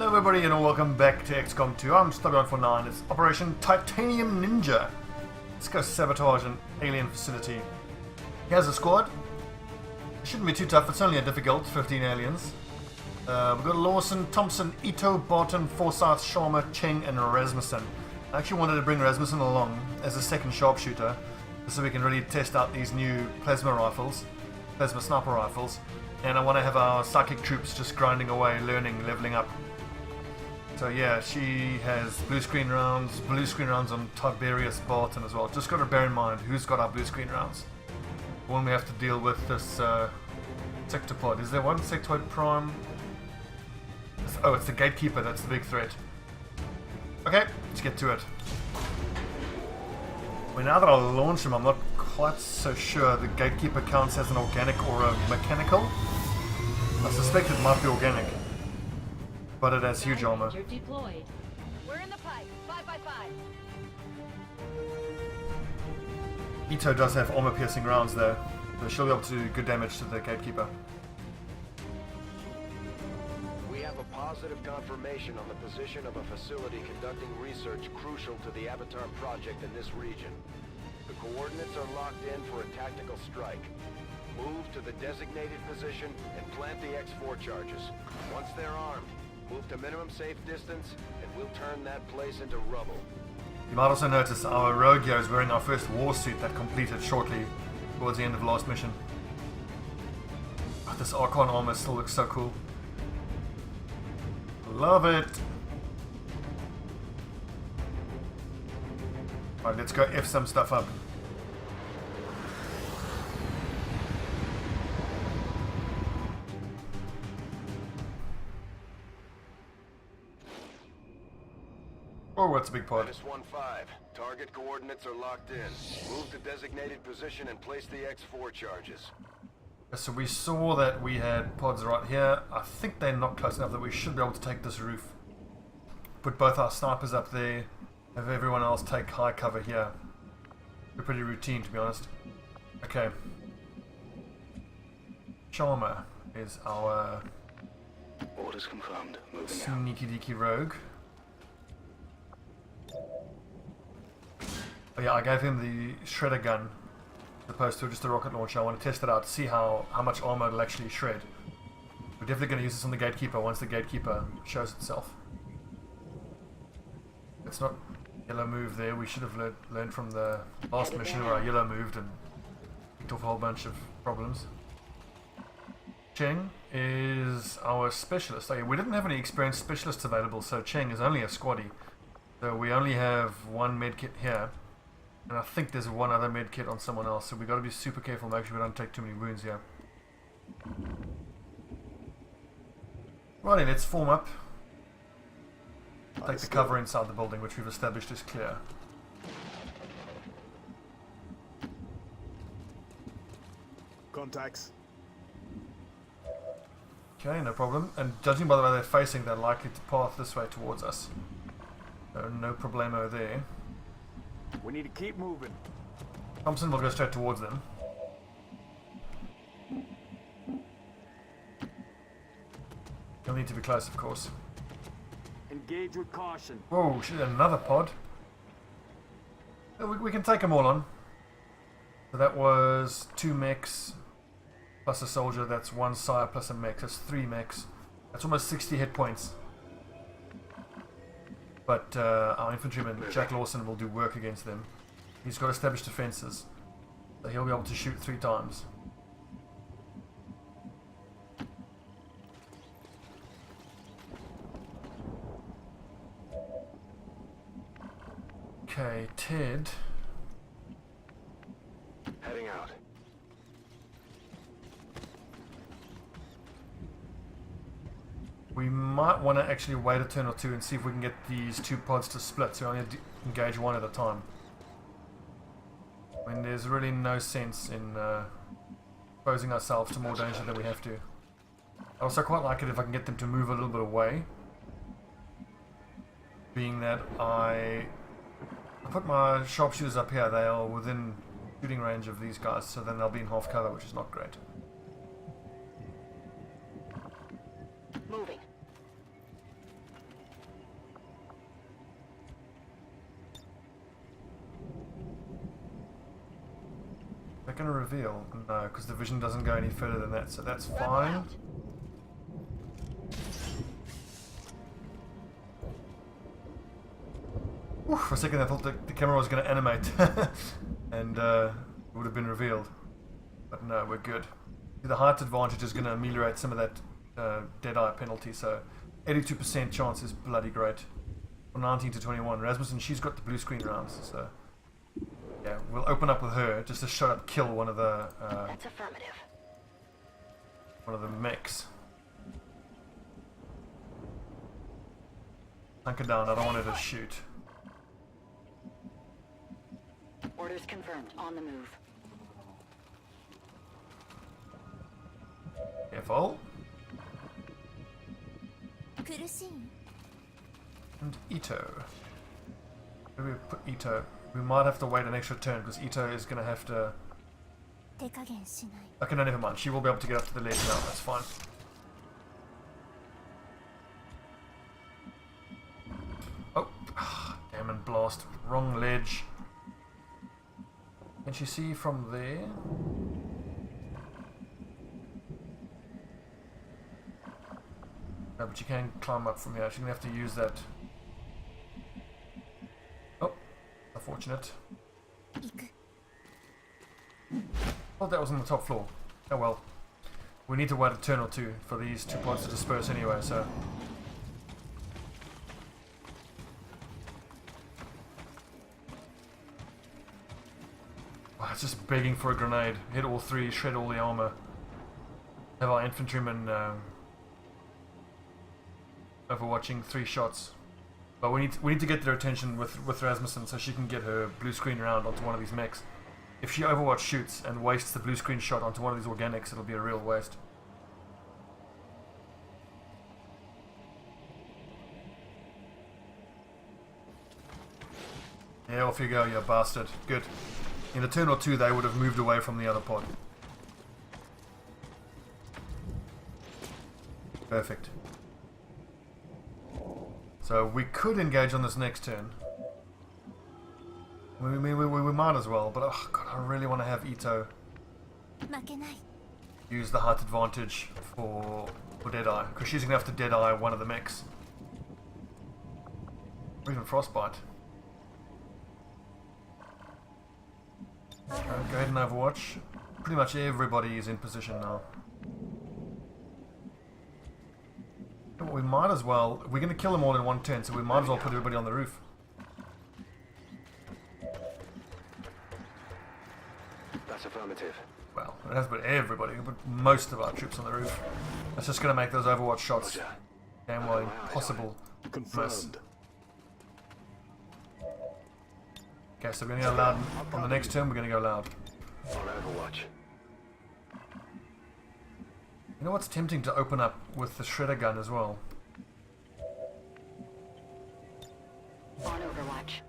Hello everybody and welcome back to XCOM2. I'm STubby149. It's Operation Titanium Ninja. Let's go sabotage an alien facility. Here's a squad. It shouldn't be too tough, it's only a difficult 15 aliens. We've got Lawson, Thompson, Ito, Barton, Forsyth, Sharma, Cheng and Rasmussen. I actually wanted to bring Rasmussen along as a second sharpshooter so we can really test out these new plasma sniper rifles. And I want to have our psychic troops just grinding away, learning, leveling up. So yeah, she has blue screen rounds on Tiberius Barton as well. Just got to bear in mind who's got our blue screen rounds when we have to deal with this sectopod. Is there one sectoid prime? Oh, it's the gatekeeper, that's the big threat. Okay, let's get to it. Well, now that I launch him, I'm not quite so sure the gatekeeper counts as an organic or a mechanical. I suspect it might be organic, but it has huge armor. Deployed. We're in the pipe. 5x5. Ito does have armor piercing rounds though, so she'll be able to do good damage to the gatekeeper. We have a positive confirmation on the position of a facility conducting research crucial to the Avatar project in this region. The coordinates are locked in for a tactical strike. Move to the designated position and plant the X4 charges. Once they're armed, move to minimum safe distance and we'll turn that place into rubble. You might also notice our rogue here is wearing our first war suit that completed shortly towards the end of last mission. Oh, this Archon armor still looks so cool. Love it! Alright, let's go F some stuff up. Oh, what's a big pod? -1-5. Target coordinates are locked in. Move to designated position and place the X4 charges. So we saw that we had pods right here. I think they're not close enough that we should be able to take this roof. Put both our snipers up there. Have everyone else take high cover here. We're pretty routine, to be honest. Okay. Charmer is our Orders confirmed. Moving sneaky deaky rogue. Oh yeah, I gave him the shredder gun as opposed to just a rocket launcher. I want to test it out to see how much armor it'll actually shred. We're definitely going to use this on the gatekeeper once the gatekeeper shows itself. It's not yellow move there. We should have learned from the last mission where our yellow moved and picked off a whole bunch of problems. Cheng is our specialist. Oh yeah, we didn't have any experienced specialists available, so Cheng is only a squaddie. So we only have one medkit here. And I think there's one other medkit on someone else, so we've got to be super careful, make sure we don't take too many wounds here. Righty, let's form up. Take the cover inside the building, which we've established is clear. Contacts. Okay, no problem. And judging by the way they're facing, they're likely to path this way towards us. So no problemo there. We need to keep moving. Thompson will go straight towards them. You'll need to be close, of course. Engage with caution. Whoa, shit, another pod. We can take them all on. So that was 2 mechs plus a soldier. That's 1 sire plus a mech. That's 3 mechs. That's almost 60 hit points. But our infantryman, Jack Lawson, will do work against them. He's got established defenses, so he'll be able to shoot 3 times. Okay, Ted. Heading out. We might want to actually wait a turn or two and see if we can get these 2 pods to split, so we only engage one at a time. I mean, there's really no sense in exposing ourselves to more danger than we have to. I also quite like it if I can get them to move a little bit away. Being that I put my sharpshooters up here, they are within shooting range of these guys, so then they'll be in half cover, which is not great. Moving. they're going to reveal? No, because the vision doesn't go any further than that, so that's fine. Oof, for a second I thought the camera was going to animate and it would have been revealed. But no, we're good. The height advantage is going to ameliorate some of that dead-eye penalty, so 82% chance is bloody great. From 19 to 21. Rasmussen, she's got the blue screen rounds, so yeah, we'll open up with her just to shut up, kill one of the That's affirmative. one of the mechs. Hunker down, I don't want her to shoot. Orders confirmed. On the move. Careful. And Ito. Where do we put Ito? We might have to wait an extra turn because Ito is going to have to... Okay, no, never mind. She will be able to get up to the ledge now. That's fine. Oh, damn and blast. Wrong ledge. Can she see from there? No, but you can climb up from here. She's going to have to use that. Oh, unfortunate. Well, that was on the top floor. Oh well. We need to wait a turn or two for these two pods to disperse anyway, so... Oh, it's just begging for a grenade. Hit all three, shred all the armour. Have our infantrymen overwatching 3 shots. But we need to get their attention with Rasmussen so she can get her blue screen round onto one of these mechs. If she Overwatch shoots and wastes the blue screen shot onto one of these organics, it'll be a real waste. Yeah, off you go, you bastard. Good. In a turn or two, they would have moved away from the other pod. Perfect. So we could engage on this next turn. We might as well, but oh god, I really want to have Ito use the height advantage for Deadeye, because she's going to have to Deadeye one of the mechs. Or even Frostbite. Okay, go ahead and Overwatch. Pretty much everybody is in position now. We might as well, we're going to kill them all in one turn, so we might as well put everybody on the roof. That's affirmative. Well, it has put everybody, but most of our troops on the roof. That's just going to make those Overwatch shots damn well impossible. Confirmed. Okay, so we're going to go loud on the next turn. We're going to go loud. On Overwatch. You know what's tempting to open up with the shredder gun as well? On Overwatch.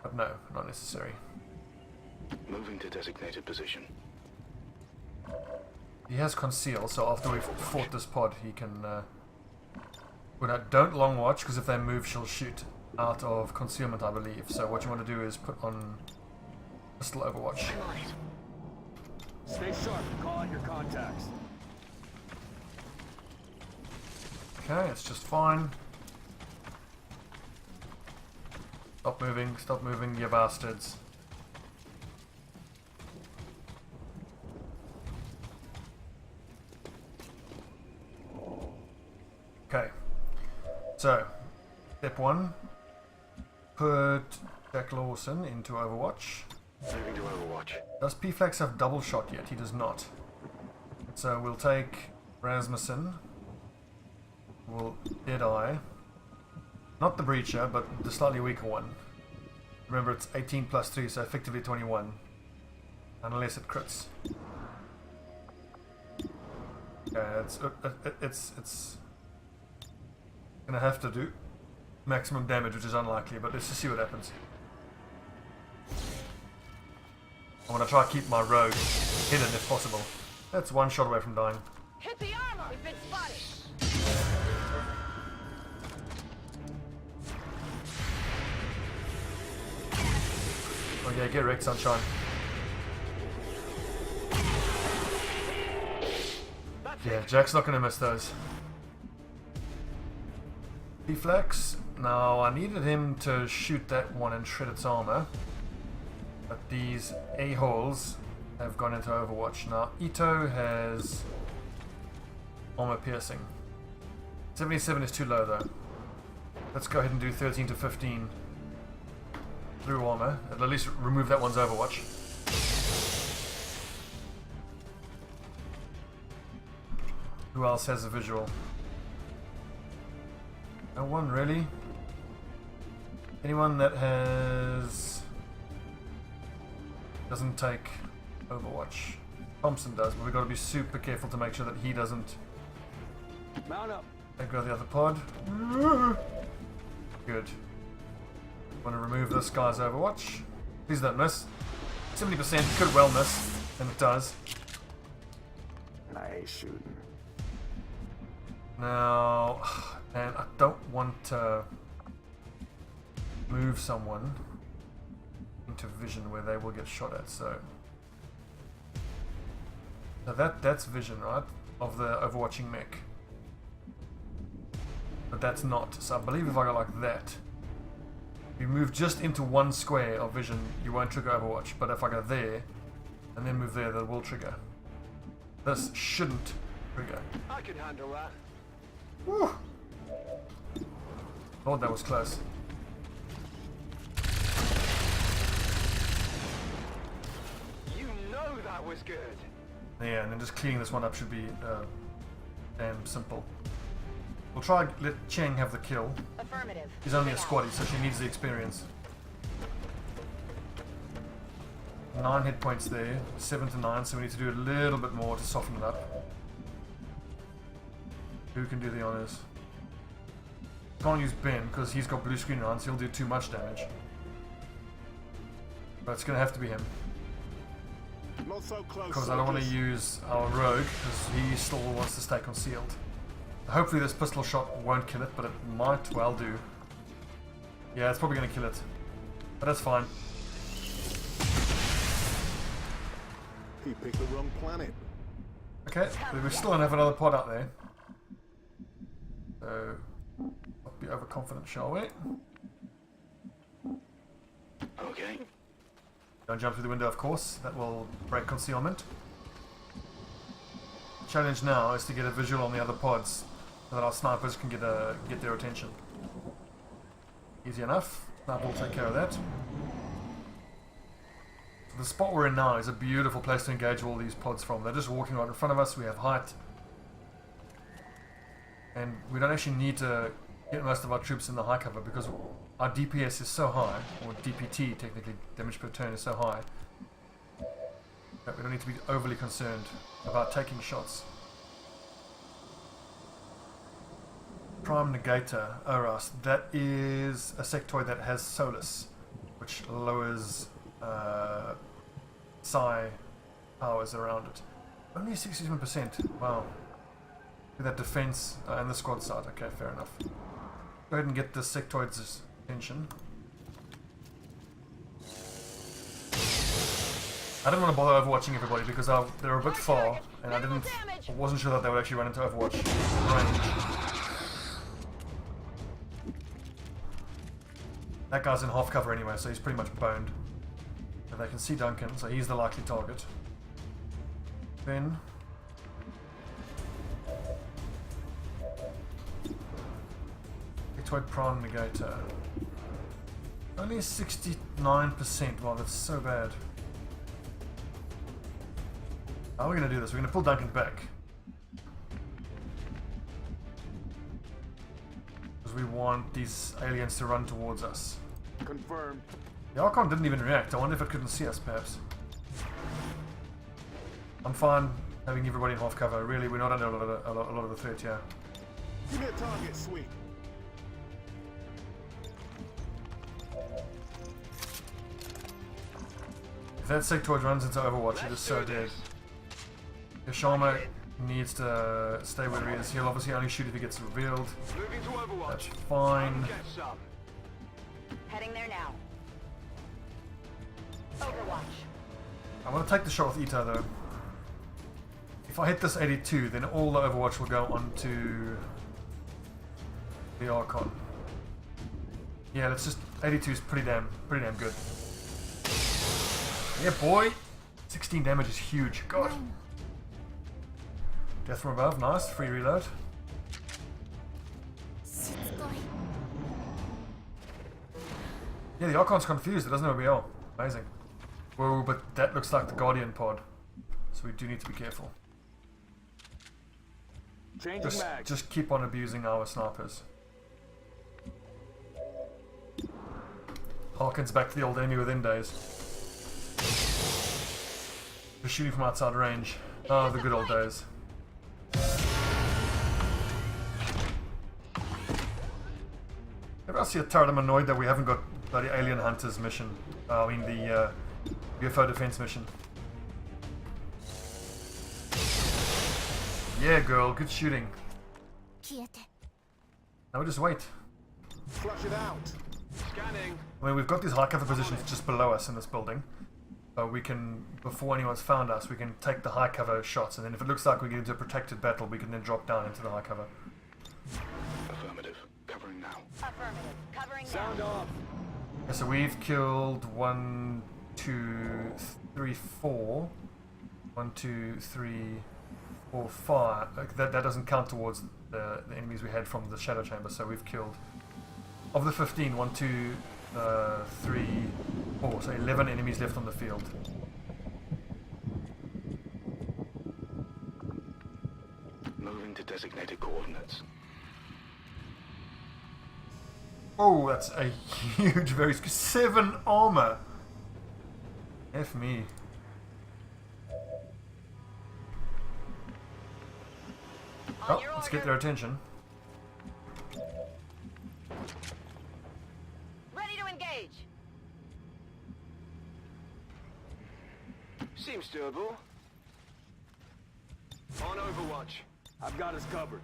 But no, not necessary. Moving to designated position. He has conceal, so after we've fought this pod, he can... well, don't long watch, because if they move, she'll shoot out of concealment, I believe. So what you want to do is put on pistol Overwatch. Stay sharp. Call out your contacts. Okay, it's just fine. Stop moving, you bastards. Okay, so step 1, put Jack Lawson into Overwatch. Moving to Overwatch. Does P-Flax have double shot yet? He does not. So we'll take Rasmussen. We'll Deadeye. Not the Breacher, but the slightly weaker one. Remember, it's 18 plus 3, so effectively 21. Unless it crits. Okay, it's gonna have to do maximum damage, which is unlikely, but let's just see what happens. I want to try to keep my rogue hidden if possible. That's one shot away from dying. Hit the armor! We've been spotted! Oh yeah, get wrecked, sunshine. Yeah, Jack's not going to miss those. Deflex. Now, I needed him to shoot that one and shred its armor. But these a-holes have gone into Overwatch. Now, Ito has armor piercing. 77 is too low though. Let's go ahead and do 13 to 15 through armor. It'll at least remove that one's Overwatch. Who else has a visual? No one really. Anyone that doesn't take Overwatch. Thompson does, but we've got to be super careful to make sure that he doesn't Mount up. go the other pod. Good. Want to remove this guy's Overwatch. Please don't miss. 70% could well miss, and it does. Nice shooting. Now, man, I don't want to move someone into vision where they will get shot at, so that's vision, right, of the overwatching mech. But that's not, so I believe if I go like that, if you move just into one square of vision, you won't trigger Overwatch, but if I go there and then move there, that will trigger. This shouldn't trigger. I can handle that. Whew. Lord, that was close. You know that was good. Yeah, and then just cleaning this one up should be damn simple. We'll try and let Cheng have the kill. Affirmative. She's only a squaddie, so she needs the experience. 9 hit points there, 7 to 9, so we need to do a little bit more to soften it up. Who can do the honors? Can't use Ben because he's got blue screen on, so he'll do too much damage. But it's going to have to be him. Not so close. Because I don't want to use our rogue because he still wants to stay concealed. Hopefully this pistol shot won't kill it, but it might well do. Yeah, it's probably going to kill it. But that's fine. He picked the wrong planet. Okay, but we still don't have another pod out there. So, not be overconfident, shall we? Okay. Don't jump through the window, of course. That will break concealment. The challenge now is to get a visual on the other pods so that our snipers can get their attention. Easy enough. Sniper will take care of that. So the spot we're in now is a beautiful place to engage all these pods from. They're just walking right in front of us. We have height. And we don't actually need to get most of our troops in the high cover because our DPS is so high, or DPT technically, damage per turn is so high, that we don't need to be overly concerned about taking shots. Prime Negator, Oras, that is a sectoid that has Solus, which lowers psi powers around it. Only 67%, wow. That defense and the squad side, okay, fair enough. Go ahead and get this sectoid's attention. I didn't want to bother overwatching everybody because they're a bit far, and I wasn't sure that they would actually run into Overwatch range. That guy's in half cover anyway, so he's pretty much boned. And they can see Duncan, so he's the likely target. Then Sectoid Prime Negator. Only 69%. Wow, that's so bad. How are we going to do this? We're going to pull Duncan back. Because we want these aliens to run towards us. Confirmed. The Archon didn't even react. I wonder if it couldn't see us, perhaps. I'm fine having everybody in half cover. Really, we're not under a lot of the threat here. Give me a target, sweet. If that sectoid runs into Overwatch, it is so dead. Yoshama needs to stay where he is. He'll obviously only shoot if he gets revealed. Moving to Overwatch. That's fine. Get some. Heading there now. Overwatch. I want to take the shot with Ito though. If If I hit this 82, then all the Overwatch will go onto the Archon. Yeah, let's just 82 is pretty damn good. Yeah, boy, 16 damage is huge. God. Death from above, nice. Free reload. Yeah, the Archon's confused. It doesn't know where we are. Amazing. Whoa, but that looks like the Guardian pod, so we do need to be careful. Just keep on abusing our snipers. Harkens back to the old enemy within days. Just shooting from outside range. Oh, the good old days. Maybe I see a turret. I'm annoyed that we haven't got bloody Alien Hunters mission. I mean the UFO defense mission. Yeah, girl, good shooting. Now we just wait. Flush it out. Scanning. I mean, we've got these high cover positions just below us in this building. So we can, before anyone's found us, we can take the high cover shots, and then if it looks like we get into a protected battle, we can then drop down into the high cover. Affirmative. Covering now. Affirmative. Covering Sound now. off. Yeah, so we've killed 1, 2, 3, 4. 1, 2, 3, 4, 5. That doesn't count towards the enemies we had from the Shadow Chamber, so we've killed, of the 15, 1, 2, 3, 4, so 11 enemies left on the field. Moving to designated coordinates. Oh, that's a huge, very 7 armor. F me. Oh, let's get their attention. Ready to engage. Seems doable. On Overwatch. I've got us covered.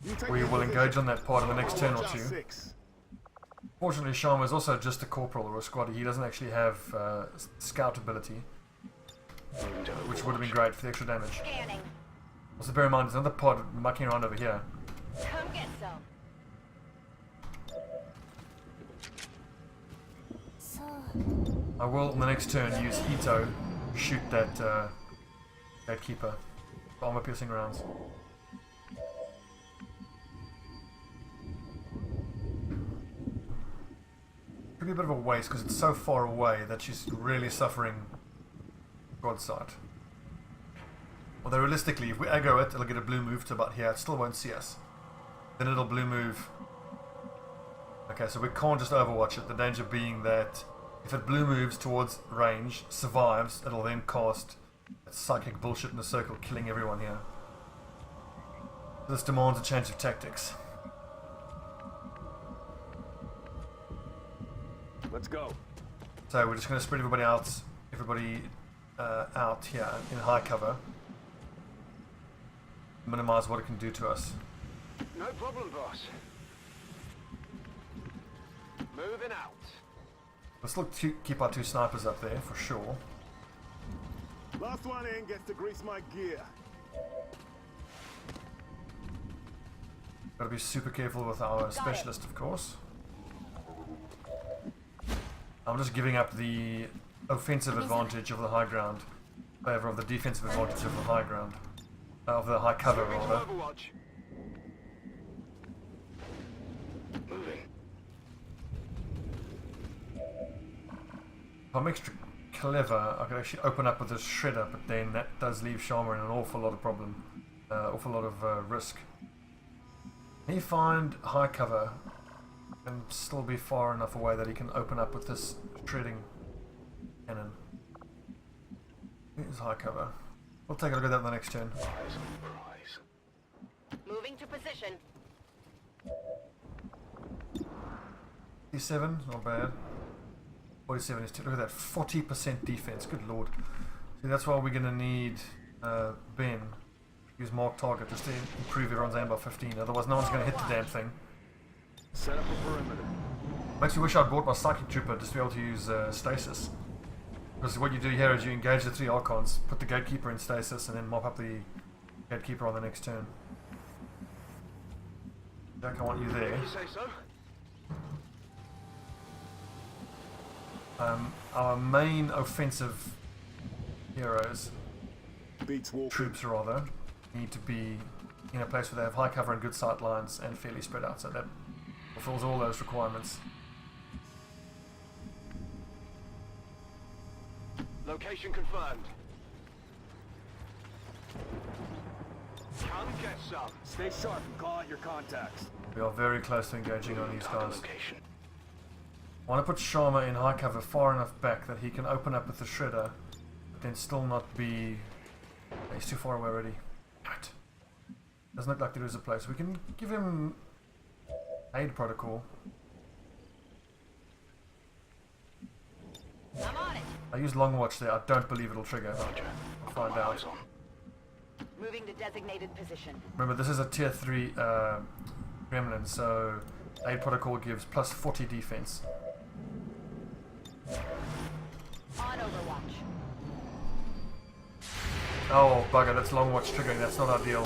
You take We the will position. engage on that part in the next turn or Watch out, two. 6. Fortunately, Sharma is also just a corporal or a squatter. He doesn't actually have scout ability, Moving to which would have been Overwatch. great for the extra damage. Scanning. Also, bear in mind, there's another pod mucking around over here. Come get some. I will, on the next turn, use Ito to shoot that keeper. Armor piercing rounds. Could be a bit of a waste because it's so far away that she's really suffering broadside. Although realistically, if we aggro it, it'll get a blue move to about here. It still won't see us. Then it'll blue move. Okay, so we can't just overwatch it. The danger being that if it blue moves towards range, survives, it'll then cast that psychic bullshit in a circle, killing everyone here. This demands a change of tactics. Let's go. So we're just going to spread everybody out here in high cover. Minimize what it can do to us. No problem, boss. Moving out. Let's look to keep our 2 snipers up there for sure. Last one in gets to grease my gear. Gotta be super careful with our specialist, of course. I'm just giving up the offensive advantage of the high ground in favor of the defensive advantage of the high ground. Of the high cover, Moving to rather. Overwatch. Moving. If I'm extra clever, I could actually open up with this shredder, but then that does leave Sharma in an awful lot of problem. Awful lot of risk. Can he find high cover and still be far enough away that he can open up with this shredding cannon? Here's high cover. We'll take a look at that in the next turn. Eyes on the prize. Moving to position. 47, not bad. 47 is look at that, 40% defense. Good lord. See, that's why we're gonna need Ben. Use mark target just to improve everyone's aim by 15. Otherwise, no one's gonna hit the damn thing. Set up a perimeter. Makes me wish I'd bought my psychic trooper just to be able to use stasis. Because what you do here is you engage the 3 archons, put the gatekeeper in stasis, and then mop up the Gatekeeper on the next turn. Jack, I want you there. You say so? Our main offensive heroes, Beats walking. troops rather, need to be in a place where they have high cover and good sight lines and fairly spread out, so that fulfills all those requirements. Location confirmed. Come get some. Stay sharp and call out your contacts. We are very close to engaging on these Target guys. location. I want to put Sharma in high cover far enough back that he can open up with the shredder, but then still not be... He's too far away already. Damn it. Doesn't look like there is a place. We can give him aid protocol. I'm on it. I use long watch there. I don't believe it'll trigger. Roger. I'll find My out. eyes on. Moving to designated position. Remember, this is a tier 3 gremlin, so aid protocol gives plus 40 defense. On Overwatch. Oh, bugger, that's long watch triggering. That's not ideal.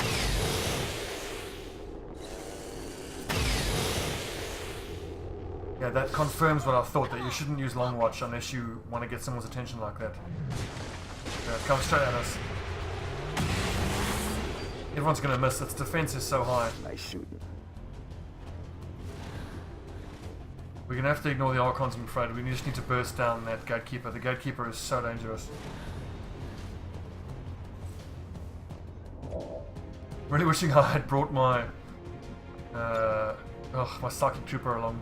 Yeah, that confirms what I thought, that you shouldn't use long watch unless you want to get someone's attention like that. Yeah, it comes straight at us. Everyone's going to miss. Its defense is so high. Nice shooting. We're going to have to ignore the Archons, I'm afraid. We just need to burst down that Gatekeeper. The Gatekeeper is so dangerous. Really wishing I had brought my my Psychic Trooper along.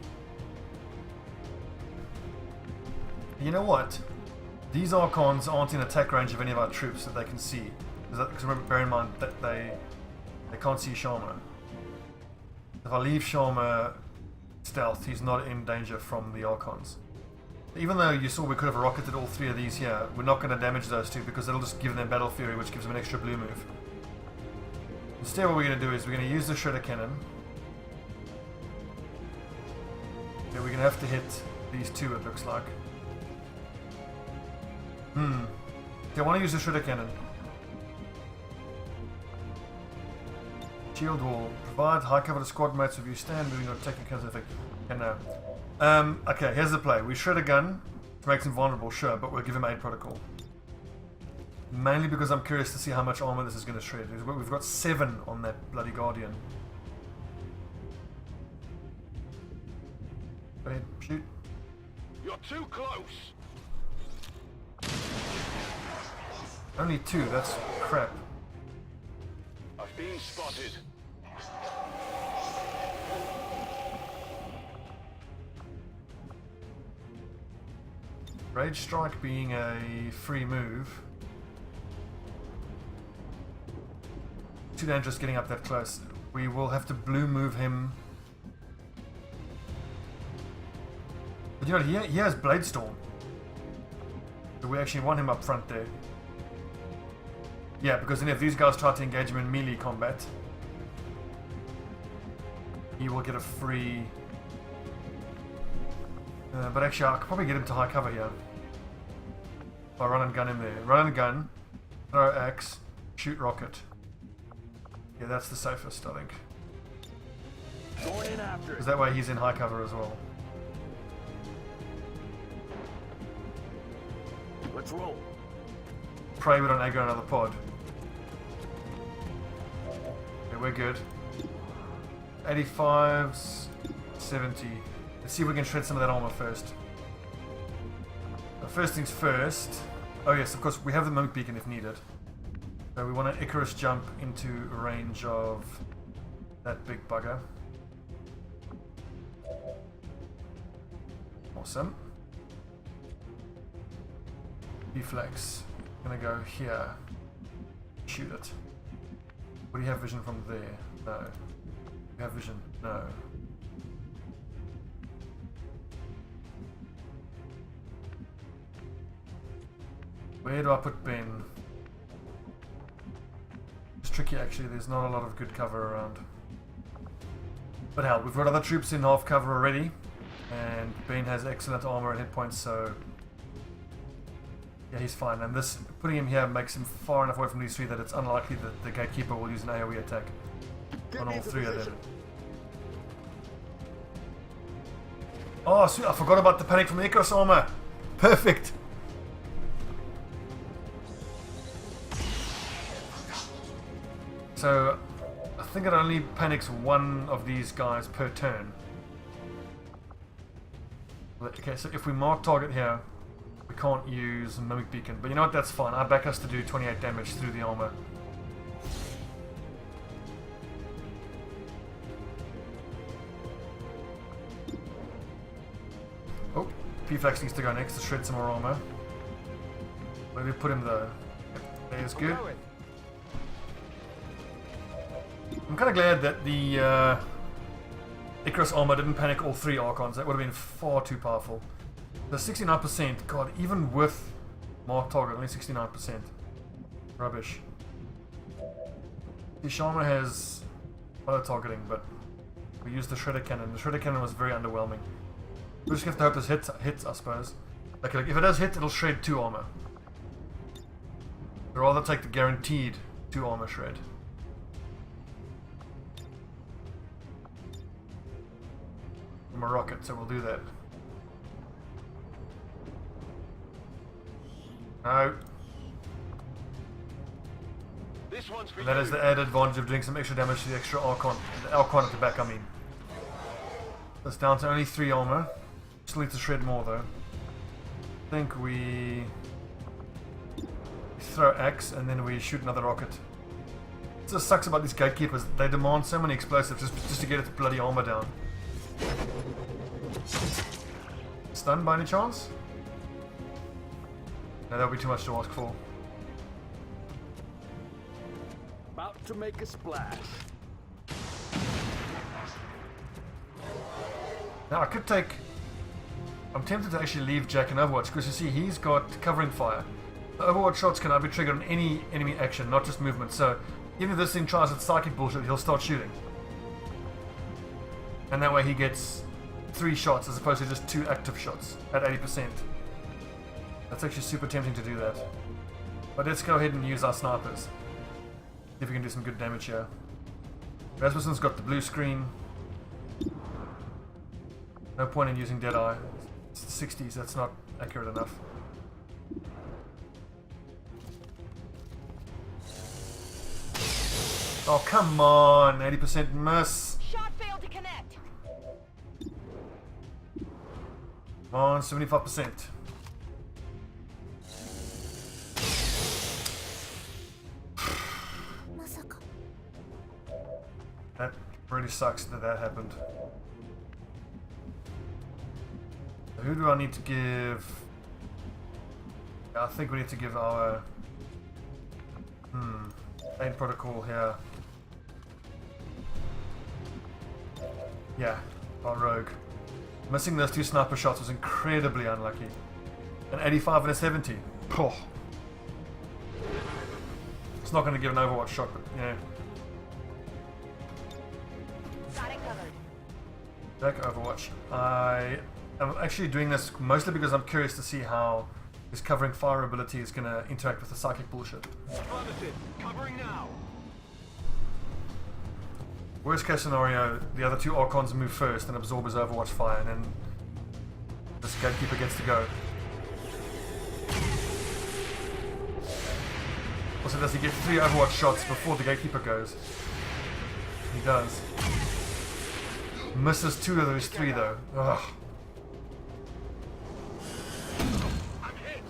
You know what? These Archons aren't in attack range of any of our troops that they can see. Because remember, bear in mind that they can't see Sharma. If I leave Sharma stealth, he's not in danger from the Archons. Even though you saw we could have rocketed all three of these here, we're not going to damage those two because it'll just give them Battle Fury, which gives them an extra blue move. Instead, what we're going to do is we're going to use the Shredder Cannon. Yeah, we're going to have to hit these two, it looks like. Okay, I want to use the Shredder Cannon. Shield wall. Provide high cover to squad mates if you stand moving or taking kinds of effect. Okay, no. Okay, here's the play. We shred a gun to make him vulnerable, sure, but we'll give him aid protocol. Mainly because I'm curious to see how much armor this is going to shred. We've got 7 on that bloody Guardian. Go ahead, shoot. You're too close. Only 2, that's crap. I've been spotted. Rage Strike being a free move. Too dangerous getting up that close. We will have to blue move him. But you know, he has Blade Storm. So we actually want him up front there. Yeah, because then if these guys try to engage him in melee combat, he will get a free... but actually, I could probably get him to high cover here. If I run and gun him there. Run and gun, throw axe, shoot rocket. Yeah, that's the safest, I think. Going in after it. Because that way he's in high cover as well. Let's roll. Pray we don't aggro another pod. Okay, we're good. 85s, 70. Let's see if we can shred some of that armor first. First things first. Oh yes, of course, we have the Monk Beacon if needed. So we want an Icarus jump into range of that big bugger. Awesome. B-flex. Gonna go here. Shoot it. What do you have vision from there? No. You have vision? No. Where do I put Ben? It's tricky actually, there's not a lot of good cover around. But hell, we've got other troops in half cover already. And Ben has excellent armor and hit points, so... Yeah, he's fine. And this putting him here makes him far enough away from these three that it's unlikely that the gatekeeper will use an AoE attack Get on all into three of position. them. Oh, sweet. I forgot about the panic from the Icarus armor. Perfect. So, I think it only panics one of these guys per turn. Okay, so if we mark target here, we can't use Mimic Beacon. But you know what, that's fine. I back us to do 28 damage through the armor. Oh, P-Flax needs to go next to shred some more armor. Where do we put him though? There's good. I'm kind of glad that the Icarus armor didn't panic all three Archons. That would have been far too powerful. The 69%, god, even with mark target, only 69%. Rubbish. The Sharma has auto targeting, but we used the Shredder Cannon. The Shredder Cannon was very underwhelming. We just have to hope this hits, I suppose. Like if it does hit, it'll shred 2 armor. I'd rather take the guaranteed 2 armor shred. I'm a rocket, so we'll do that. No. This one's for And that is the added advantage of doing some extra damage to the extra Archon. The Archon at the back, I mean. That's down to only 3 armor. Still need to shred more though. I think we throw axe and then we shoot another rocket. It just sucks about these gatekeepers. They demand so many explosives just to get its bloody armor down. Stunned by any chance? No, that would be too much to ask for. About to make a splash. Now I could take... I'm tempted to actually leave Jack in Overwatch because you see he's got covering fire. The Overwatch shots can now be triggered on any enemy action, not just movement. So even if this thing tries its psychic bullshit, he'll start shooting. And that way he gets 3 shots as opposed to just 2 active shots at 80%. That's actually super tempting to do that. But let's go ahead and use our snipers. See if we can do some good damage here. Rasmussen's got the blue screen. No point in using Deadeye. It's the 60s, that's not accurate enough. Oh, come on! 80% miss! Shot failed to connect. Come on, 75%. That really sucks that that happened. Who do I need to give? I think we need to give our main protocol here. Yeah, our rogue. Missing those 2 sniper shots was incredibly unlucky. An 85 and a 70. Oh. It's not going to give an Overwatch shot, but you know. Got it covered. Back Overwatch. I'm actually doing this mostly because I'm curious to see how this covering fire ability is going to interact with the psychic bullshit. Affirmative. Covering now. Worst case scenario, the other 2 Archons move first and absorb his Overwatch fire, and then this gatekeeper gets to go. Also, does he get 3 Overwatch shots before the gatekeeper goes? He does. Misses 2 of those 3 though. Ugh. I'm hit.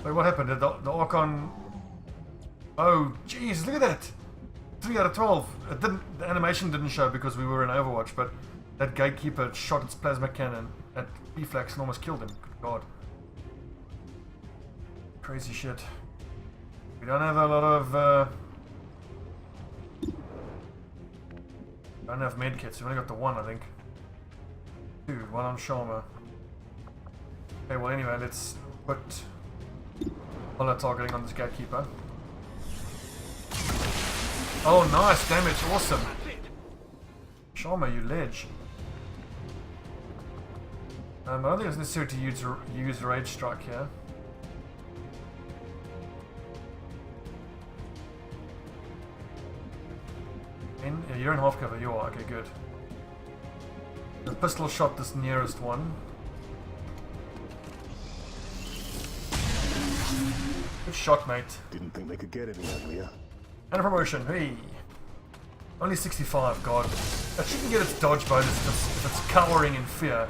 Wait, what happened? Did the Archon... Oh, jeez, look at that! 3 out of 12. It didn't, the animation didn't show because we were in Overwatch, but that gatekeeper shot its plasma cannon at P-Flax and almost killed him. Good God. Crazy shit. We don't have a lot of... don't have medkits. We've only got the 1, I think. 2, 1 on Sharma. Okay, well anyway, let's put... Follow targeting on this gatekeeper. Oh, nice damage, awesome. Sharma, you ledge. I don't think it's necessary to use Rage Strike here. Yeah, you're in half cover, you are, okay, good. The pistol shot this nearest one. Good shot, mate. Didn't think they could get any uglier. And a promotion, hey! Only 65, god. That shouldn't get its dodge bonus if it's cowering in fear.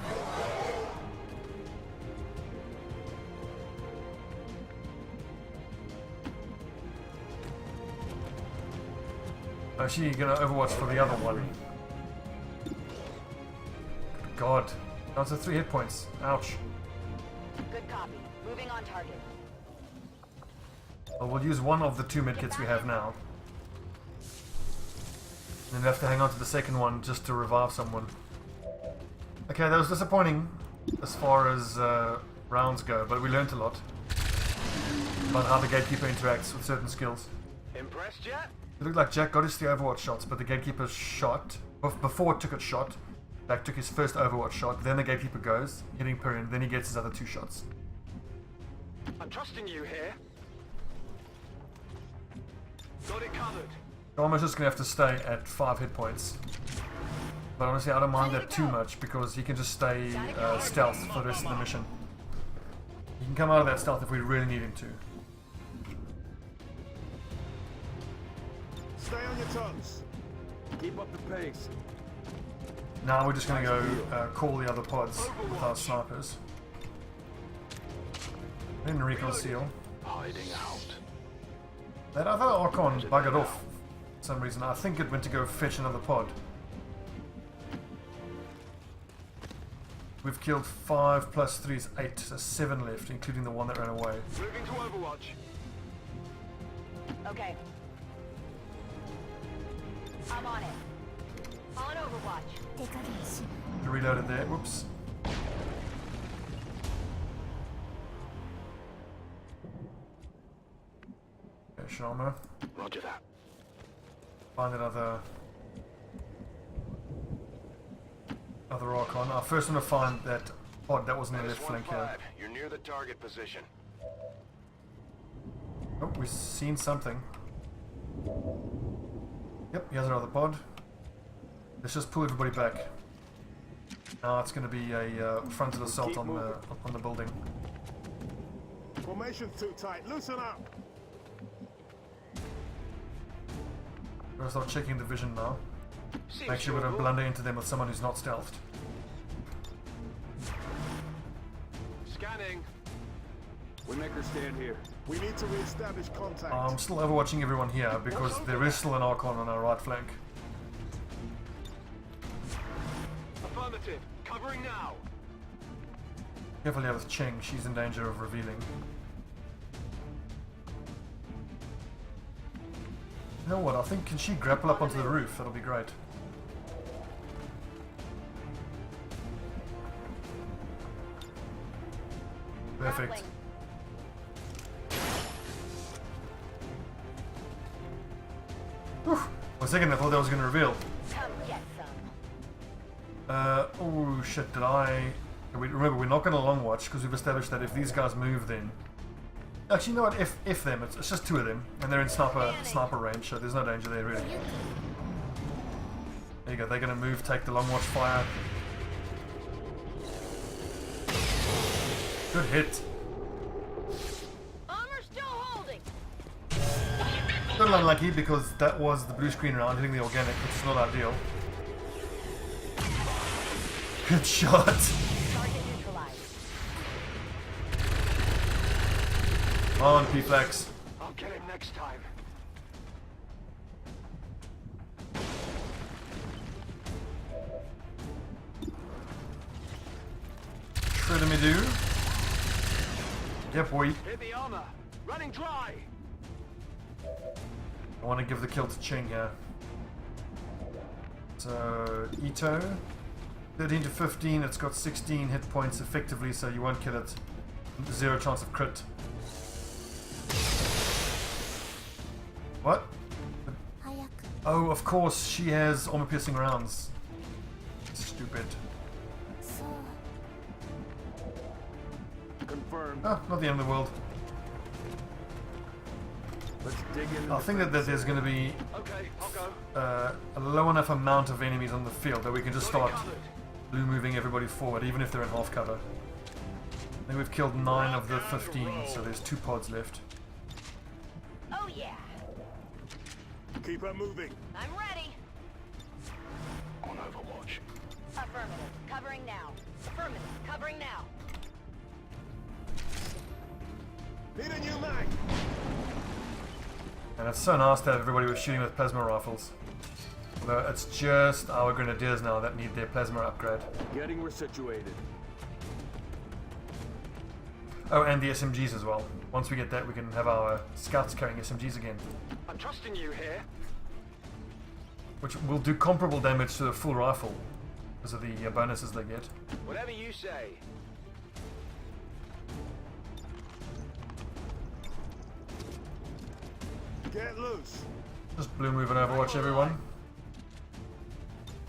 Actually, you're gonna Overwatch for the other one. God. Down to 3 hit points. Ouch. Good copy. Moving on target. Well, we'll use one of the 2 medkits we have now. And then we have to hang on to the second one just to revive someone. Okay, that was disappointing as far as rounds go, but we learned a lot about how the Gatekeeper interacts with certain skills. Impressed yet? It looked like Jack got his 3 Overwatch shots, but the Gatekeeper shot, before it took its shot, Jack took his first Overwatch shot, then the Gatekeeper goes, hitting Period, then he gets his other 2 shots. I'm trusting you here. Got it covered. Almost just gonna have to stay at 5 hit points. But honestly, I don't mind that too much because he can just stay stealth for the rest of the mission. He can come out of that stealth if we really need him to. Stay on your toes. Keep up the pace. Now we're just gonna go call the other pods with our snipers. Then recon seal. Hiding out. That other Archon buggered off for some reason. I think it went to go fetch another pod. We've killed 5 plus 3 is 8, so 7 left, including the one that ran away. Moving to Overwatch. Okay. I'm on it. On Overwatch. Reloaded there, whoops. Okay, armour. Roger that. Find another Archon. I first want to find that pod that was in the left flank here. You're near the target position. Oh, we've seen something. Yep, here's our other pod. Let's just pull everybody back. Now it's going to be a frontal assault on the building. Formation's too tight. Loosen up. We're going to start checking the vision now. Make sure we don't blunder into them with someone who's not stealthed. Scanning. We make her stand here. We need to re-establish contact. I'm still overwatching everyone here because there is still an Archon on our right flank. Affirmative. Covering now. Careful here with Cheng, she's in danger of revealing. You know what, I think can she grapple up onto the roof? That'll be great. Perfect. Whew. For a second I thought that was going to reveal. Come get some. Oh shit, did I... Remember, we're not going to long watch because we've established that if these guys move then... Actually, you know what, if them, it's just 2 of them, and they're in sniper range, so there's no danger there really. There you go, they're going to move, take the long watch fire. Good hit. Armor still holding. A little unlucky because that was the blue screen round hitting the organic, which is not ideal. Good shot. Target neutralized. On P-Flex. I'll get him next time. Shred me do. Yep, boy. Hit the armor. Running dry. I want to give the kill to Cheng here. So, Ito. 13 to 15, it's got 16 hit points effectively, so you won't kill it. 0 chance of crit. What? Oh, of course, she has armor-piercing rounds. Stupid. Oh, not the end of the world. Let's dig in. I think that there's going to be Okay, I'll go. a low enough amount of enemies on the field that we can just Got it start covered. blue moving everybody forward, even if they're in half cover. I think we've killed 9 of the 15, so there's 2 pods left. Oh yeah. Keep her moving. I'm ready. On Overwatch. Affirmative. Covering now. Affirmative. Covering now. Need a new mag. And it's so nice that everybody was shooting with plasma rifles. Although it's just our grenadiers now that need their plasma upgrade. Getting resituated. Oh, and the SMGs as well. Once we get that, we can have our scouts carrying SMGs again, I'm trusting you here. which will do comparable damage to a full rifle because of the bonuses they get. Whatever you say. Get loose. Just blue moving Overwatch, everyone.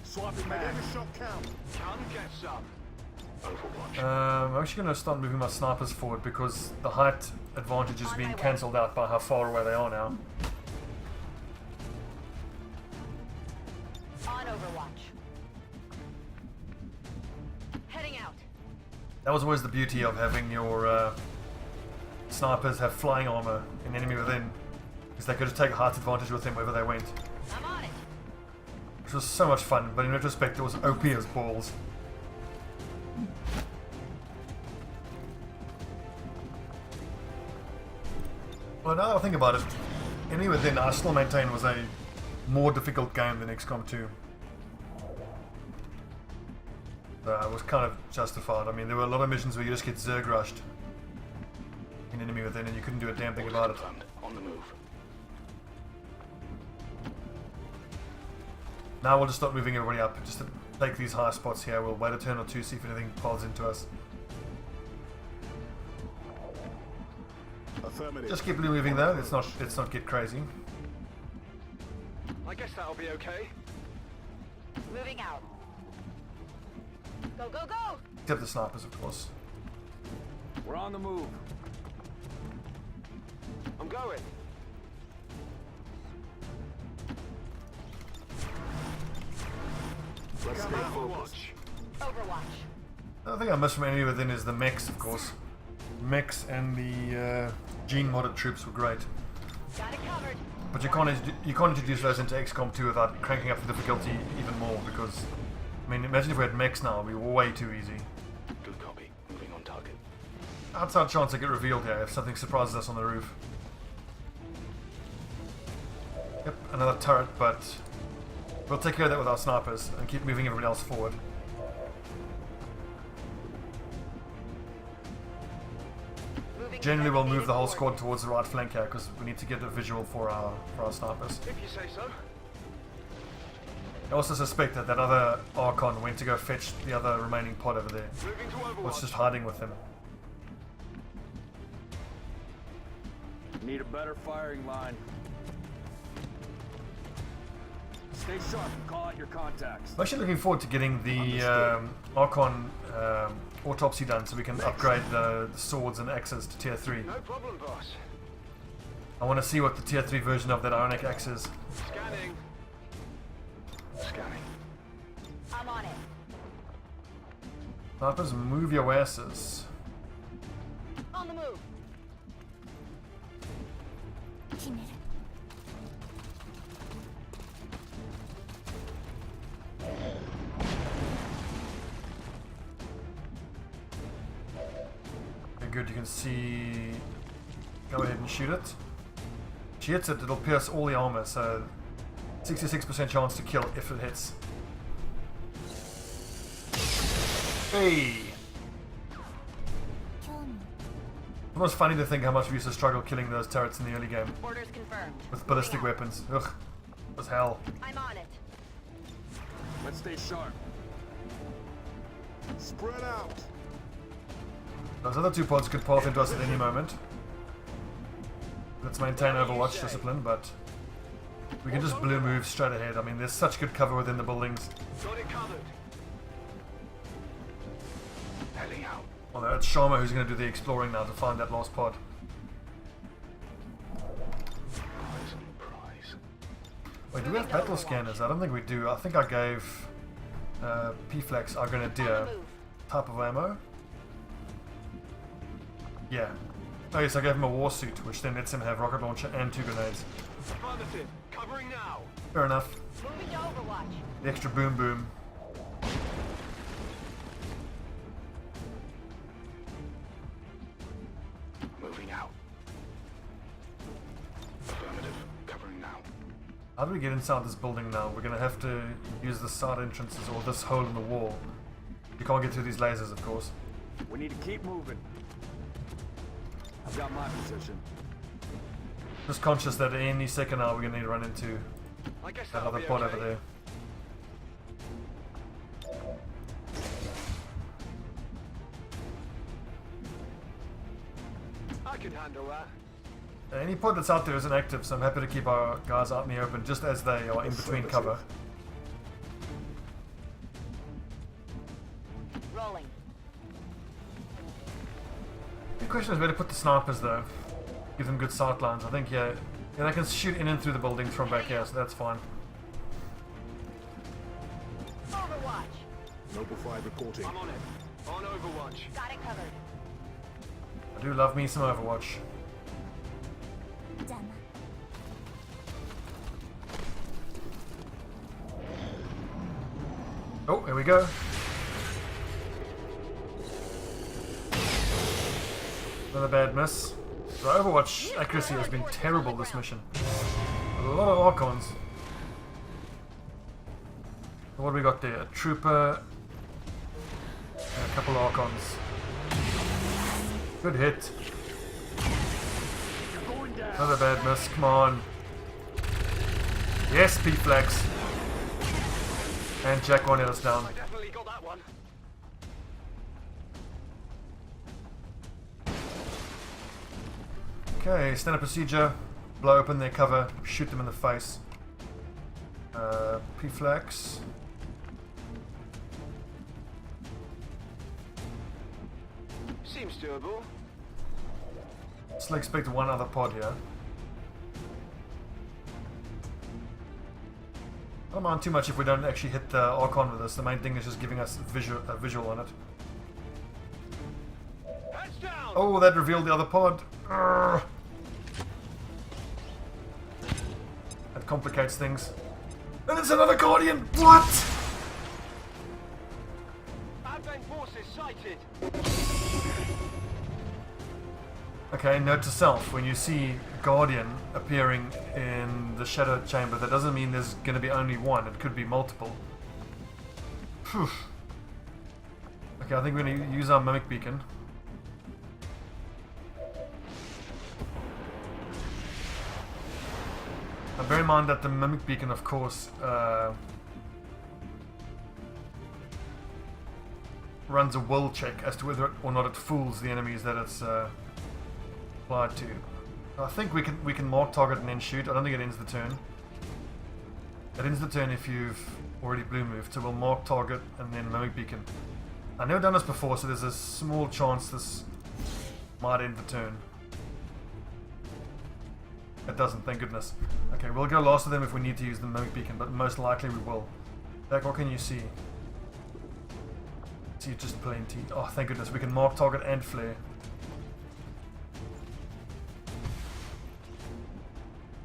Swapping mag. Every shot count. Come get some. Overwatch. I'm actually going to start moving my snipers forward because the height advantage is On being my way. cancelled out by how far away they are now. On Overwatch. Heading out. That was always the beauty of having your snipers have flying armor in enemy within, because they could just take a height advantage with them wherever they went, I'm on it. which was so much fun. But in retrospect, it was OP as balls. Well, now that I think about it, enemy within I still maintain was a more difficult game than XCOM 2. It was kind of justified. I mean, there were a lot of missions where you just get zerg rushed in enemy within and you couldn't do a damn thing Orders about it. confirmed. On the move. Now we'll just start moving everybody up, just to take these high spots here. We'll wait a turn or two, see if anything piles into us. Affirmative. Just keep blue moving though. Let's not get crazy. I guess that'll be okay. Moving out. Go, go, go! Except the snipers, of course. We're on the move. I'm going. Let's stay focused. Overwatch. The thing I miss from enemy within is the mechs, of course. Mechs and the gene modded troops were great, Got it covered. but you can't introduce those into XCOM 2 without cranking up the difficulty even more. Because I mean, imagine if we had mechs now, it'd be way too easy. Good copy. Moving on target. Outside chance to get revealed here if something surprises us on the roof. Yep, another turret, but we'll take care of that with our snipers and keep moving everybody else forward. Moving Generally, we'll move the whole forward. squad towards the right flank here because we need to get a visual for our snipers. If you say so. I also suspect that that other Archon went to go fetch the other remaining pod over there. Moving to Or it's Overwatch. just hiding with him. Need a better firing line. Stay sharp and call out your contacts. I'm actually looking forward to getting the Archon autopsy done so we can upgrade the swords and axes to tier 3. No problem, boss. I want to see what the tier 3 version of that Ionic axe is. Scanning. Scanning. I'm on it. Snipers, move your asses. On the move. Okay, good, you can see... Go ahead and shoot it. She hits it, it'll pierce all the armor, so 66% chance to kill if it hits. Hey! It's almost funny to think how much we used to struggle killing those turrets in the early game Orders confirmed. with ballistic Moving out. weapons. Ugh, it was hell. I'm on it. Let's stay sharp. Spread out. Those other two pods could path into us at any moment. Let's maintain Overwatch discipline, but we can just blue move straight ahead. I mean, there's such good cover within the buildings. Got it covered. Heading out. Although it's Sharma who's going to do the exploring now to find that last pod. Eyes on the prize. Wait, do we have battle scanners? I don't think we do. I think I gave P-Flex, our Grenadier, type of ammo. Yeah. Oh yes, I gave him a war suit, which then lets him have rocket launcher and 2 grenades. Affirmative. Covering now. Fair enough. Moving to Overwatch. The extra boom boom. Moving out. Affirmative. Covering now. How do we get inside this building now? We're going to have to use the side entrances or this hole in the wall. You can't get through these lasers, of course. We need to keep moving. I've got my position. Just conscious that any second now we're going to need to run into I guess that that'll other be pod okay. over there. I can handle that. Any pod that's out there isn't active, so I'm happy to keep our guys out in the open just as they are in between cover. Rolling. The question is where to put the snipers though. Give them good sight lines. I think yeah, they can shoot in and through the buildings from back here, so that's fine. Overwatch. Noble 5 reporting. I'm on it. On Overwatch. Got it covered. I do love me some Overwatch. Oh, here we go. Another bad miss. The Overwatch accuracy has been terrible this mission. A lot of Archons. What have we got there? A trooper and a couple of Archons. Good hit. Another bad miss. Come on. Yes, P-Flex. And Jack one us down. I definitely got that one. Okay, standard procedure. Blow open their cover, shoot them in the face. P-Flex. Seems doable. Still expect one other pod here. I don't mind too much if we don't actually hit the Archon with this. The main thing is just giving us a visual on it. Heads down. Oh, that revealed the other pod. Urgh. That complicates things. And it's another Guardian! What? Advent forces sighted. Okay, note to self, when you see Guardian appearing in the Shadow Chamber, that doesn't mean there's going to be only one, it could be multiple. Phew. Okay, I think we're going to use our Mimic Beacon. Now bear in mind that the Mimic Beacon, of course, runs a will check as to whether or not it fools the enemies that it's applied to. I think we can mark target and then shoot. I don't think it ends the turn. It ends the turn if you've already blue moved, so we'll mark target and then Mimic Beacon. I've never done this before, so there's a small chance this might end the turn. It doesn't, thank goodness. Okay, we'll go last of them if we need to use the Mimic Beacon, but most likely we will. Jack, what can you see? See just plenty. Oh, thank goodness, we can mark target and flare.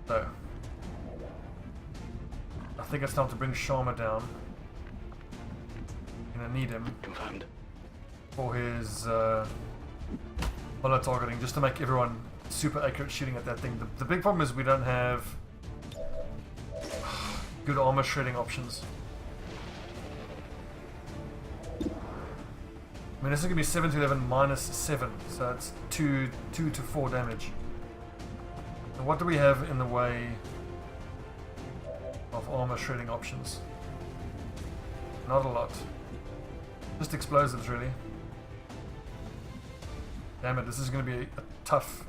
So, I think it's time to bring Sharma down. Gonna need him Confirmed. for his hollow targeting, just to make everyone super accurate shooting at that thing. The big problem is we don't have good armor shredding options. I mean, this is gonna be 7 to 11 minus 7, so it's 2 to 4 damage. And what do we have in the way of armor shredding options? Not a lot. Just explosives, really. Damn it, this is going to be a tough.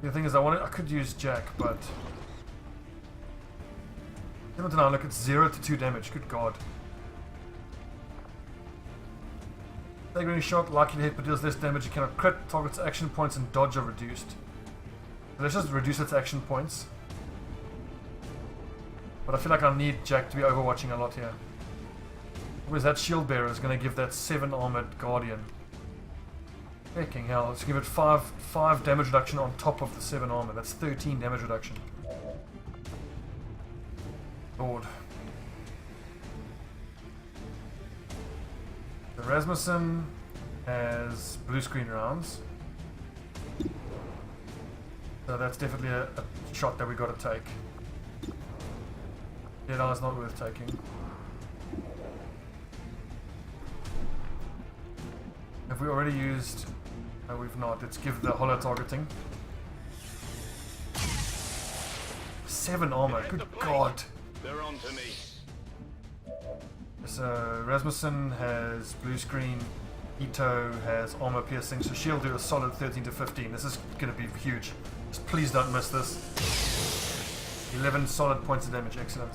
The thing is, I could use Jack, but 7 to 9, look, it's 0 to 2 damage. Good God. Staggering shot, likely to hit but deals less damage. You cannot crit. Target's action points and dodge are reduced. So let's just reduce its action points. But I feel like I need Jack to be overwatching a lot here. Whereas that shield bearer is going to give that 7 armored guardian. Hecking hell, let's give it 5 damage reduction on top of the 7 armor. That's 13 damage reduction. Lord. The Rasmussen has blue screen rounds. So that's definitely a shot that we got to take. Jedi is not worth taking. Have we already used... No, we've not. Let's give the hollow targeting. 7 armor, good god. They're on to me. So Rasmussen has blue screen, Ito has armor piercing, so she'll do a solid 13 to 15. This is going to be huge. Just please don't miss this. 11 solid points of damage, excellent.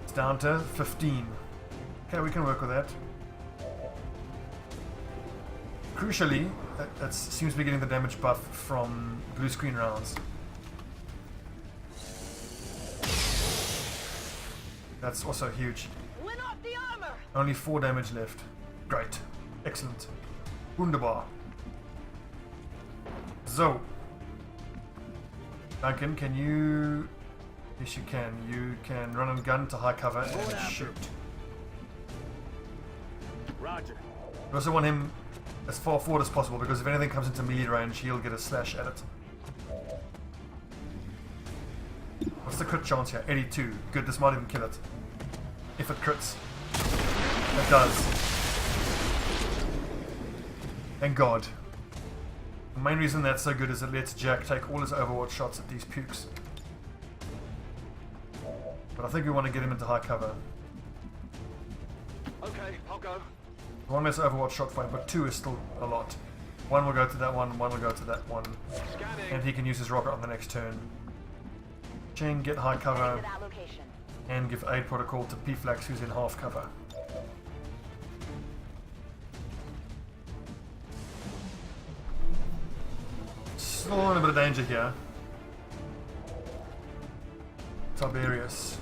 It's down to 15. Okay, we can work with that. Crucially, that seems to be getting the damage buff from blue screen rounds. That's also huge. Win off the armor! Only 4 damage left. Great. Excellent. Wunderbar. So. Duncan, can you... Yes, you can. You can run and gun to high cover and shoot. Roger. We also want him as far forward as possible, because if anything comes into melee range, he'll get a slash at it. What's the crit chance here? 82. Good, this might even kill it. If it crits. It does. Thank God. The main reason that's so good is it lets Jack take all his overwatch shots at these pukes. But I think we want to get him into high cover. Okay, I'll go. One less overwatch shot for him, but 2 is still a lot. 1 will go to that one will go to that one. Scanning. And he can use his rocket on the next turn. Chain, get high Head cover, to that location. and give aid protocol to P-Flax, who's in half cover. Still in a bit of danger here. Tiberius.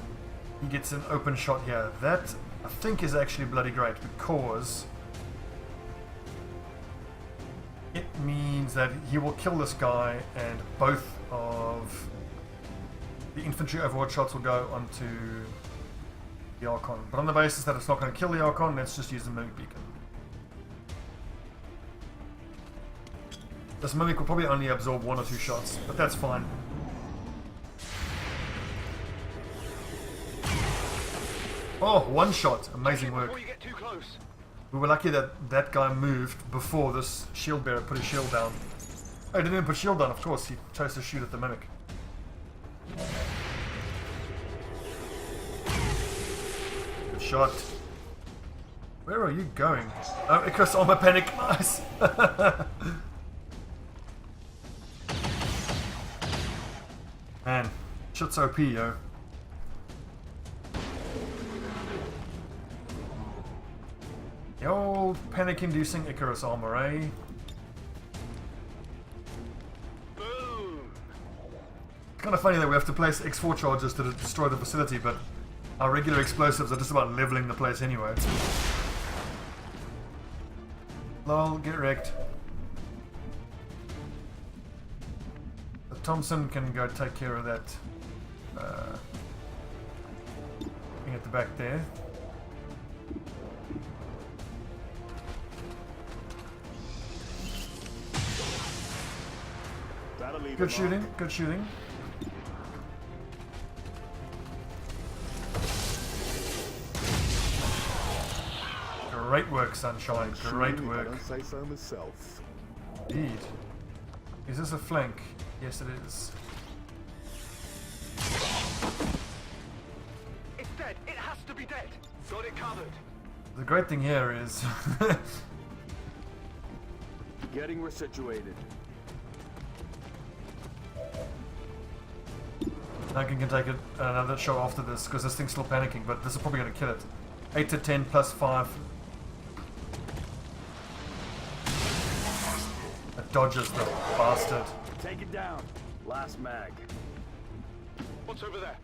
He gets an open shot here. That, I think, is actually bloody great, because it means that he will kill this guy, and both of the infantry overwatch shots will go onto the Archon. But on the basis that it's not going to kill the Archon, let's just use the Mimic Beacon. This Mimic will probably only absorb 1 or 2 shots, but that's fine. Oh, 1 shot. Amazing work. Before you get too close. We were lucky that that guy moved before this shield bearer put his shield down. Oh, he didn't even put shield down, of course. He chose to shoot at the Mimic. Good shot. Where are you going? Oh, Icarus armor panic. Nice. Man, shit's OP, yo. The old panic-inducing Icarus armor, eh? Boom. It's kind of funny that we have to place X4 charges to destroy the facility, but our regular explosives are just about leveling the place anyway. Lol, get wrecked. The Thompson can go take care of that thing at the back there. Good shooting, good shooting. Great work, Sunshine. Great work. I don't say so myself. Indeed. Is this a flank? Yes, it is. It's dead. It has to be dead. Got it covered. The great thing here is Getting resituated. Duncan can take another shot after this, because this thing's still panicking, but this is probably going to kill it. 8 to 10 plus 5. dodges, the bastard. Take it down. Last mag. What's over there?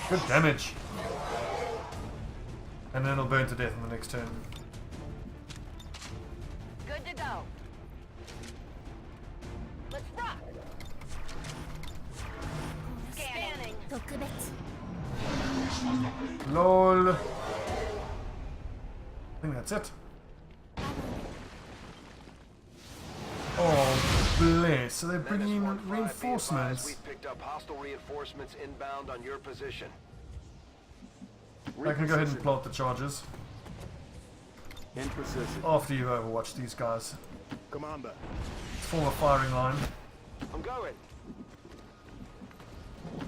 Good damage. And then it'll burn to death in the next turn. Good to go. Let's rock. Scanning. LOL. I think that's it. Oh, bless. So they're bringing in Menace 1-5, be advised, reinforcements. we've picked up hostile reinforcements inbound on your position. I can go ahead and plot the charges In position. after you overwatch these guys. Commander. Form a firing line. I'm going.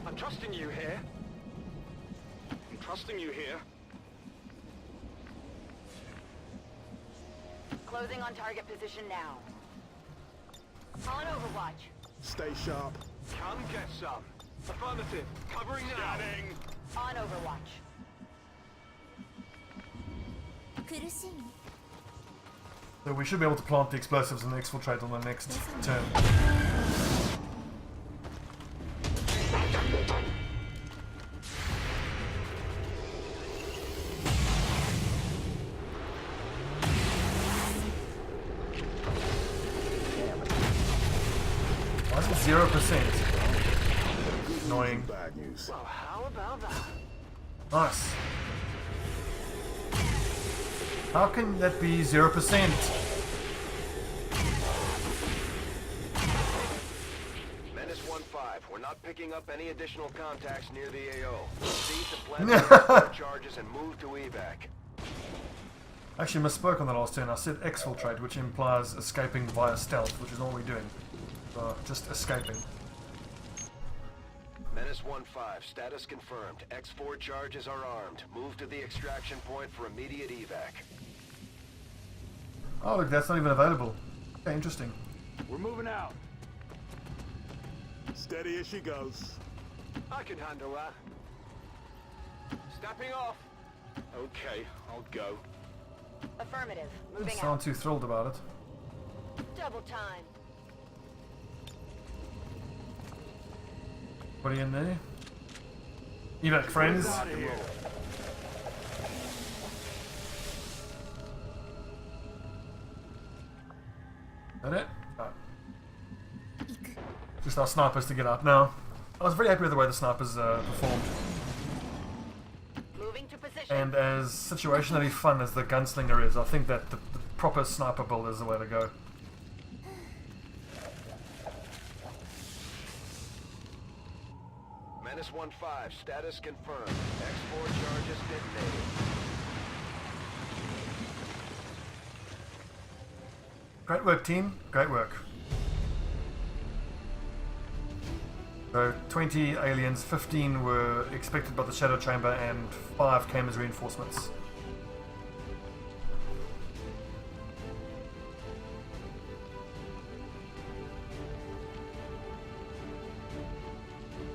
I'm trusting you here. I'm trusting you here. Closing on target position now. On Overwatch. Stay sharp. Come get some. Affirmative. Covering now. Scanning. On Overwatch. So we should be able to plant the explosives and exfiltrate on the next turn. Why is it 0%? Annoying. Bad news. Well, how about that? Nice. How can that be 0%? Menace 1-5, we're not picking up any additional contacts near the AO. Proceed to plant the charges and move to evac. Actually, misspoke on the last turn. I said exfiltrate, which implies escaping via stealth, which is not what we're doing. So, just escaping. Menace 1-5, status confirmed. X4 charges are armed. Move to the extraction point for immediate evac. Oh, look, that's not even available. Okay, interesting. We're moving out. Steady as she goes. I can handle that. Stepping off. Okay, I'll go. Affirmative. Don't Moving sound out. too thrilled about it. Double time. What are you in there? Evac, friends. Out of here. That it? Oh. Just our snipers to get up. Now, I was very happy with the way the snipers performed. Moving to position. And as situationally fun as the gunslinger is, I think that the proper sniper build is the way to go. Menace 1-5, status confirmed. X4 charges detonated. Great work, team. Great work. So, 20 aliens, 15 were expected by the Shadow Chamber, and 5 came as reinforcements.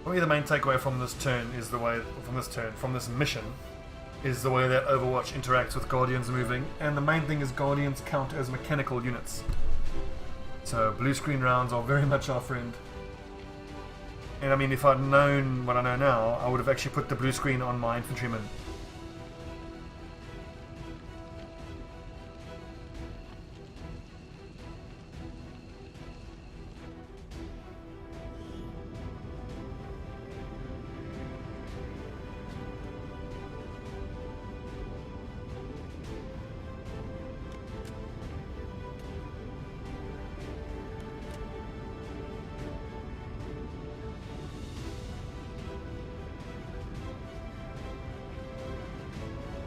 For me, the main takeaway from this turn is the way, from this mission, is the way that Overwatch interacts with Guardians moving, and the main thing is Guardians count as mechanical units. So blue screen rounds are very much our friend. And I mean, if I'd known what I know now, I would have actually put the blue screen on my infantrymen.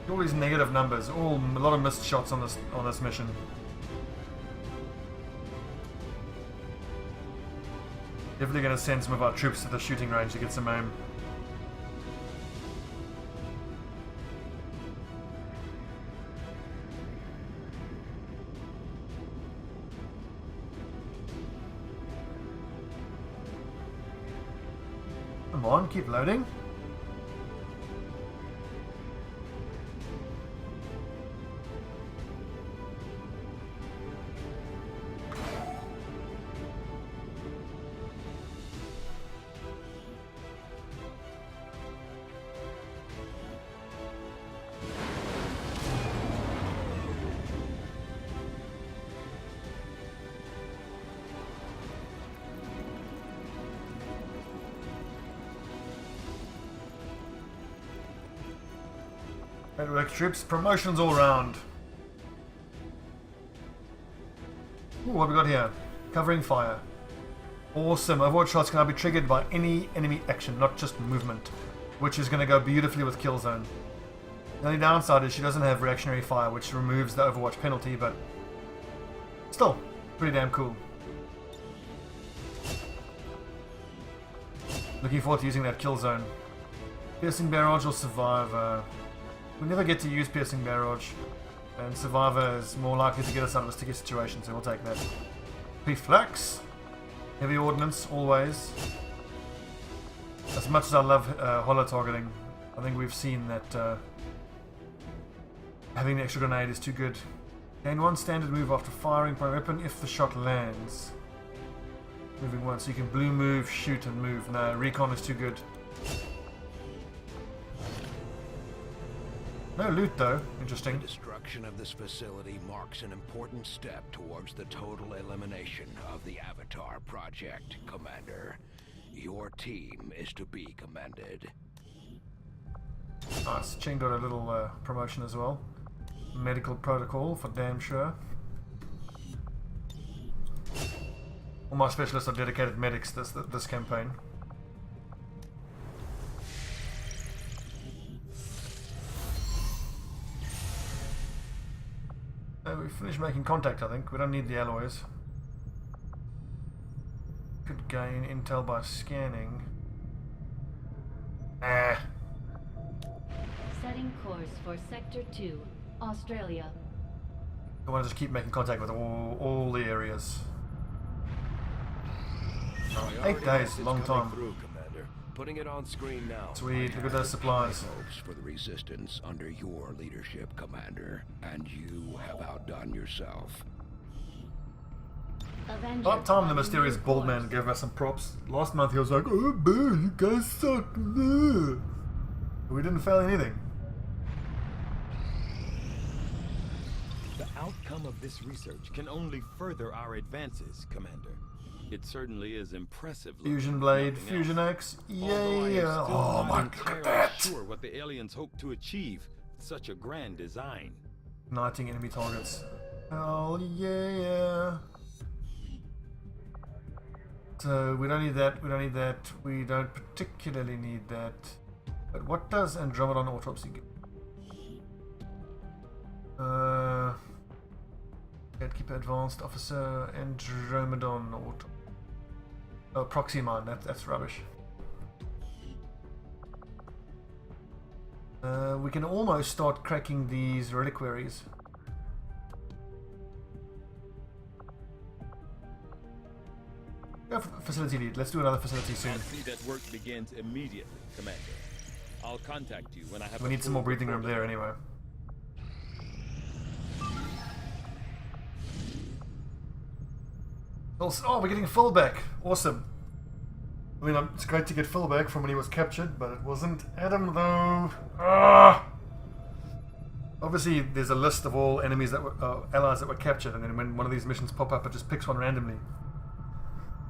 All these negative numbers, a lot of missed shots on this mission. Definitely going to send some of our troops to the shooting range to get some aim. Come on, keep loading. Great work, troops. Promotions all round. Ooh, what have we got here? Covering fire. Awesome. Overwatch shots can now be triggered by any enemy action, not just movement, which is going to go beautifully with Killzone. The only downside is she doesn't have reactionary fire, which removes the Overwatch penalty, but still, pretty damn cool. Looking forward to using that Killzone. Piercing Barrage or Survivor. We never get to use Piercing Barrage, and Survivor is more likely to get us out of a sticky situation, so we'll take that. Reflex. Heavy Ordnance, always. As much as I love holo targeting, I think we've seen that having the extra grenade is too good. Gain 1 standard move after firing by weapon if the shot lands. Moving 1, so you can blue move, shoot and move. No, recon is too good. No loot though, interesting. The destruction of this facility marks an important step towards the total elimination of the Avatar Project, Commander. Your team is to be commended. Nice, Cheng got a little promotion as well. Medical protocol for damn sure. All my specialists are dedicated medics this campaign. We finished making contact, I think. We don't need the alloys. Could gain intel by scanning. Setting course for Sector 2, Australia. I want to just keep making contact with all the areas. 8 days, long time. Through, Commander. Putting it on screen now. Sweet, look at those supplies. Hopes for the resistance under your leadership, Commander, and you have outdone yourself. About time the mysterious bald man gave us some props. Last month he was like, "Oh, boo, you guys suck." We didn't fail anything. The outcome of this research can only further our advances, Commander. It certainly is impressive. Fusion Blade, Fusion Axe, yeah! Oh my god! Sure what the aliens hope to achieve with such a grand design. Igniting enemy targets. Hell yeah! So we don't need that. We don't need that. We don't particularly need that. But what does Andromedon Autopsy give? Gatekeeper Advanced Officer Andromedon Autopsy. Oh, Proxy Mine, that's rubbish. We can almost start cracking these reliquaries. Go for facility lead. Let's do another facility soon. I'll see that work begins immediately, Commander. I'll contact you when I have. We need some more breathing room there anyway. Oh, we're getting Phil back. Awesome. I mean, it's great to get Phil back from when he was captured, but it wasn't Adam though. Ah! Obviously, there's a list of all enemies that were allies that were captured, and then when one of these missions pop up, it just picks one randomly.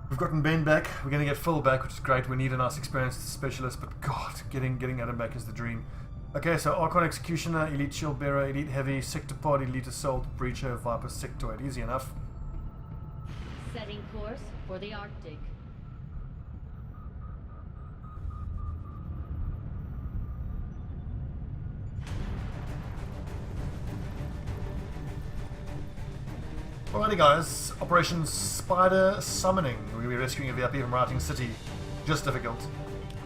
We've gotten Ben back. We're going to get Phil back, which is great. We need a nice experienced specialist, but God, getting Adam back is the dream. Okay, so Archon Executioner, Elite Shield Bearer, Elite Heavy, Sector Pod, Elite Assault, Breacher, Viper, Sectoid. Easy enough. Setting course for the Arctic. Alrighty guys, Operation Spider Summoning. We're going to be rescuing a VIP from Routing City. Just difficult.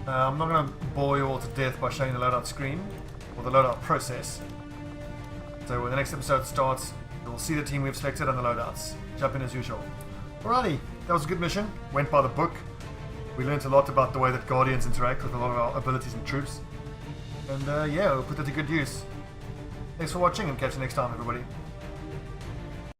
I'm not going to bore you all to death by showing the loadout screen, or the loadout process. So when the next episode starts, you'll see the team we've selected and the loadouts. Jump in as usual. Alrighty, that was a good mission. Went by the book. We learned a lot about the way that Guardians interact with a lot of our abilities and troops. And yeah, we'll put that to good use. Thanks for watching and catch you next time, everybody.